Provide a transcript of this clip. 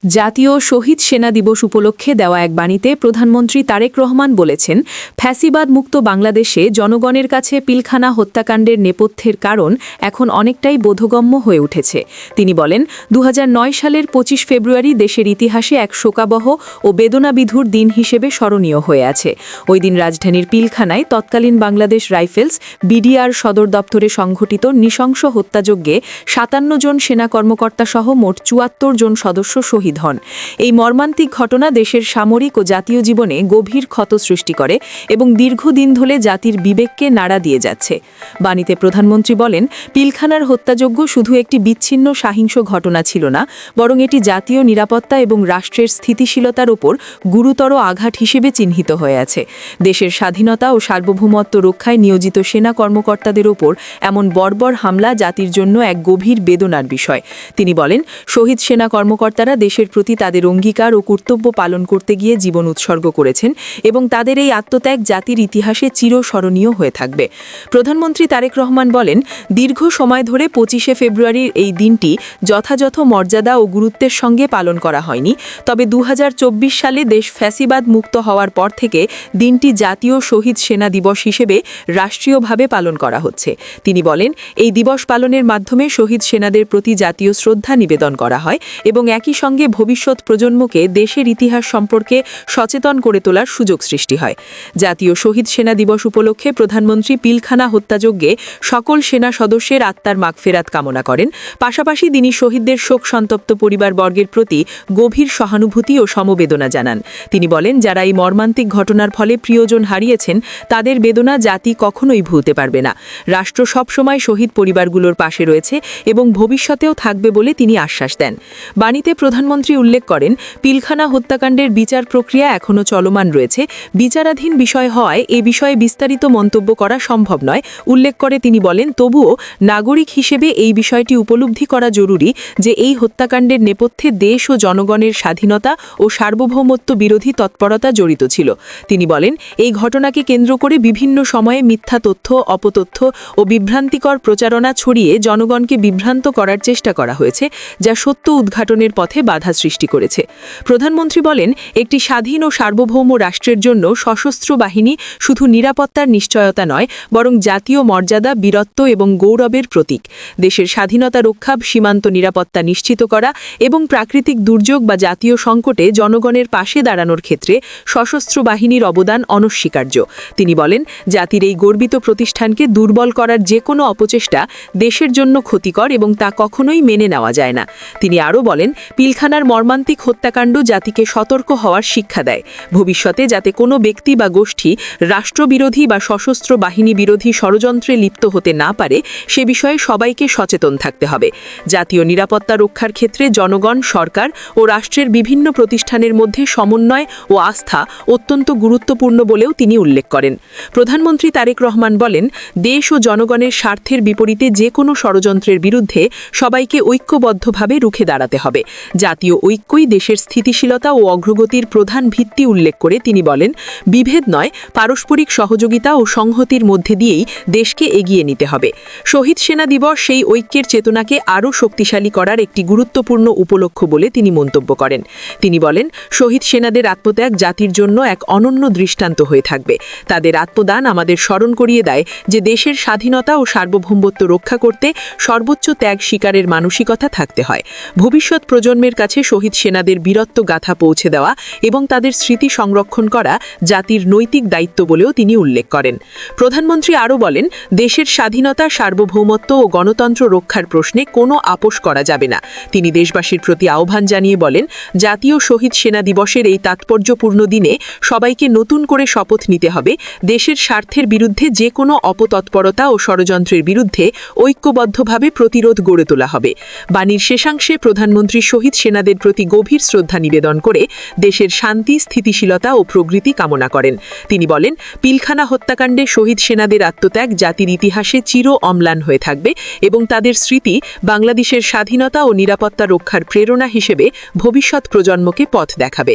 জাতীয় শহীদ সেনা দিবস উপলক্ষে দেওয়া এক বাণীতে প্রধানমন্ত্রী তারেক রহমান বলেছেন, ফ্যাসিবাদ মুক্ত বাংলাদেশে জনগণের কাছে পিলখানা হত্যাকাণ্ডের নেপথ্যের কারণ এখন অনেকটাই বোধগম্য হয়ে উঠেছে। তিনি বলেন, ২০০৯ সালের ২৫ ফেব্রুয়ারি দেশের ইতিহাসে এক শোকাবহ ও বেদনাবিধুর দিন হিসেবে স্মরণীয় হয়ে আছে। ওই দিন রাজধানীর পিলখানায় তৎকালীন বাংলাদেশ রাইফেলস বিডিআর সদর দপ্তরে সংঘটিত নৃশংস হত্যাযজ্ঞে ৫৭ জন সেনা কর্মকর্তাসহ মোট ৭৪ জন সদস্য শহীদ হন। এই মর্মান্তিক ঘটনা দেশের সামরিক ও জাতীয় জীবনে গভীর ক্ষত সৃষ্টি করে এবং দীর্ঘদিন ধরে জাতির বিবেককে নাড়া দিয়ে যাচ্ছে। বাণীতে প্রধানমন্ত্রী বলেন, পিলখানার হত্যাযজ্ঞ শুধু একটি বিচ্ছিন্ন সহিংস ঘটনা ছিল না, বরং এটি জাতীয় নিরাপত্তা এবং রাষ্ট্রের স্থিতিশীলতার ওপর গুরুতর আঘাত হিসেবে চিহ্নিত হয়ে আছে। দেশের স্বাধীনতা ও সার্বভৌমত্ব রক্ষায় নিয়োজিত সেনা কর্মকর্তাদের ওপর এমন বর্বর হামলা জাতির জন্য এক গভীর বেদনার বিষয়। তিনি বলেন, শহীদ সেনা কর্মকর্তারা দেশের প্রতি তাদের অঙ্গীকার ও কর্তব্য পালন করতে গিয়ে জীবন উৎসর্গ করেছেন এবং তাদের এই আত্মত্যাগ জাতির ইতিহাসে চিরস্মরণীয় হয়ে থাকবে। প্রধানমন্ত্রী তারেক রহমান বলেন, দীর্ঘ সময় ধরে ২৫শে ফেব্রুয়ারির এই দিনটি যথাযথ মর্যাদা ও গুরুত্বের সঙ্গে পালন করা হয়নি। তবে ২০২৪ সালে দেশ ফ্যাসিবাদ মুক্ত হওয়ার পর থেকে দিনটি জাতীয় শহীদ সেনা দিবস হিসেবে রাষ্ট্রীয়ভাবে পালন করা হচ্ছে। তিনি বলেন, এই দিবস পালনের মাধ্যমে শহীদ সেনাদের প্রতি জাতীয় শ্রদ্ধা নিবেদন করা হয় এবং একই সঙ্গে ভবিষ্যৎ প্রজন্মকে দেশের ইতিহাস সম্পর্কে সচেতন করে তোলার সুযোগ সৃষ্টি হয়। জাতীয় শহীদ সেনা দিবস উপলক্ষে প্রধানমন্ত্রী পিলখানা হত্যাযজ্ঞে সকল সেনা সদস্যের আত্মার মাগফেরাত কামনা করেন। পাশাপাশি তিনি শহীদদের শোক সন্তপ্ত পরিবারবর্গের প্রতি গভীর সহানুভূতি ও সমবেদনা জানান। তিনি বলেন, যারা এই মর্মান্তিক ঘটনার ফলে প্রিয়জন হারিয়েছেন, তাদের বেদনা জাতি কখনোই ভুলতে পারবে না। রাষ্ট্র সবসময় শহীদ পরিবারগুলোর পাশে রয়েছে এবং ভবিষ্যতেও থাকবে বলে তিনি আশ্বাস দেন। বাণীতে প্রধানমন্ত্রী উল্লেখ করেন, পিলখানা হত্যাকাণ্ডের বিচার প্রক্রিয়া এখনও চলমান রয়েছে। বিচারাধীন বিষয় হওয়ায় এ বিষয়ে বিস্তারিত মন্তব্য করা সম্ভব নয়। উল্লেখ করে তিনি বলেন, তবুও নাগরিক হিসেবে এই বিষয়টি উপলব্ধি করা জরুরি যে এই হত্যাকাণ্ডের নেপথ্যে দেশ ও জনগণের স্বাধীনতা ও সার্বভৌমত্ব বিরোধী তৎপরতা জড়িত ছিল। তিনি বলেন, এই ঘটনাকে কেন্দ্র করে বিভিন্ন সময়ে মিথ্যা তথ্য, অপতথ্য ও বিভ্রান্তিকর প্রচারণা ছড়িয়ে জনগণকে বিভ্রান্ত করার চেষ্টা করা হয়েছে, যা সত্য উদ্ঘাটনের পথে বাধা সৃষ্টি করেছে। প্রধানমন্ত্রী বলেন, একটি স্বাধীন ও সার্বভৌম রাষ্ট্রের জন্য সশস্ত্র বাহিনী শুধু নিরাপত্তার নিশ্চয়তা নয়, বরং জাতীয় মর্যাদা, বীরত্ব এবং গৌরবের প্রতীক। দেশের স্বাধীনতা রক্ষা, সীমান্ত নিরাপত্তা নিশ্চিত করা এবং প্রাকৃতিক দুর্যোগ বা জাতীয় সংকটে জনগণের পাশে দাঁড়ানোর ক্ষেত্রে সশস্ত্র বাহিনীর অবদান অনস্বীকার্য। তিনি বলেন, জাতির এই গর্বিত প্রতিষ্ঠানকে দুর্বল করার যে কোনো অপচেষ্টা দেশের জন্য ক্ষতিকর এবং তা কখনোই মেনে নেওয়া যায় না। তিনি আরও বলেন, পিলখানার মর্মান্তিক হত্যাকাণ্ড জাতিকে সতর্ক হওয়ার শিক্ষা দেয়। ভবিষ্যতে যাতে কোনো ব্যক্তি বা গোষ্ঠী রাষ্ট্রবিরোধী বা সশস্ত্র বাহিনী বিরোধী ষড়যন্ত্রে লিপ্ত হতে না পারে, সে বিষয়ে সবাইকে সচেতন থাকতে হবে। জাতীয় নিরাপত্তা রক্ষার ক্ষেত্রে জনগণ, সরকার ও রাষ্ট্রের বিভিন্ন প্রতিষ্ঠানের মধ্যে সমন্বয় ও আস্থা অত্যন্ত গুরুত্বপূর্ণ বলেও তিনি উল্লেখ করেন। প্রধানমন্ত্রী তারেক রহমান বলেন, দেশ ও জনগণের স্বার্থের বিপরীতে যে কোনো ষড়যন্ত্রের বিরুদ্ধে সবাইকে ঐক্যবদ্ধভাবে রুখে দাঁড়াতে হবে। জাতীয় ঐক্যই দেশের স্থিতিশীলতা ও অগ্রগতির প্রধান ভিত্তি উল্লেখ করে তিনি বলেন, বিভেদ নয়, পারস্পরিক সহযোগিতা ও সংহতির মধ্যে দিয়েই দেশকে এগিয়ে নিতে হবে। শহীদ সেনা দিবস সেই ঐক্যের চেতনাকে আরও শক্তিশালী করার একটি গুরুত্বপূর্ণ উপলক্ষ বলে তিনি মন্তব্য করেন। তিনি বলেন, শহীদ সেনাদের আত্মত্যাগ জাতির জন্য এক অনন্য দৃষ্টান্ত হয়ে থাকবে। তাদের আত্মদান আমাদের স্মরণ করিয়ে দেয় যে দেশের স্বাধীনতা ও সার্বভৌমত্ব রক্ষা করতে সর্বোচ্চ ত্যাগ স্বীকারের মানসিকতা থাকতে হয়। ভবিষ্যৎ প্রজন্মের কাছে শহীদ সেনাদের বীরত্ব গাথা পৌঁছে দেওয়া এবং তাদের স্মৃতি সংরক্ষণ করা জাতির নৈতিক দায়িত্ব বলেও তিনি উল্লেখ করেন। প্রধানমন্ত্রী আরও বলেন, দেশের স্বাধীনতা, সার্বভৌমত্ব ও গণতন্ত্র রক্ষার প্রশ্নে কোনো আপোষ করা যাবে না। তিনি দেশবাসীর প্রতি আহ্বান জানিয়ে বলেন, জাতীয় শহীদ সেনা দিবসের এই তাৎপর্যপূর্ণ দিনে সবাইকে নতুন করে শপথ নিতে হবে, দেশের স্বার্থের বিরুদ্ধে যে কোনো অপতৎপরতা ও ষড়যন্ত্রের বিরুদ্ধে ঐক্যবদ্ধভাবে প্রতিরোধ গড়ে তোলা হবে। বাণীর শেষাংশে প্রধানমন্ত্রী শহীদ সেনাদের প্রতি গভীর শ্রদ্ধা নিবেদন করে দেশের শান্তি, স্থিতিশীলতা ও প্রগতি কামনা করেন। তিনি বলেন, পিলখানা হত্যাকাণ্ডে শহীদ সেনাদের আত্মত্যাগ জাতির ইতিহাসে চির অম্লান হয়ে থাকবে এবং তাদের স্মৃতি বাংলাদেশের স্বাধীনতা ও নিরাপত্তা রক্ষার প্রেরণা হিসেবে ভবিষ্যৎ প্রজন্মকে পথ দেখাবে।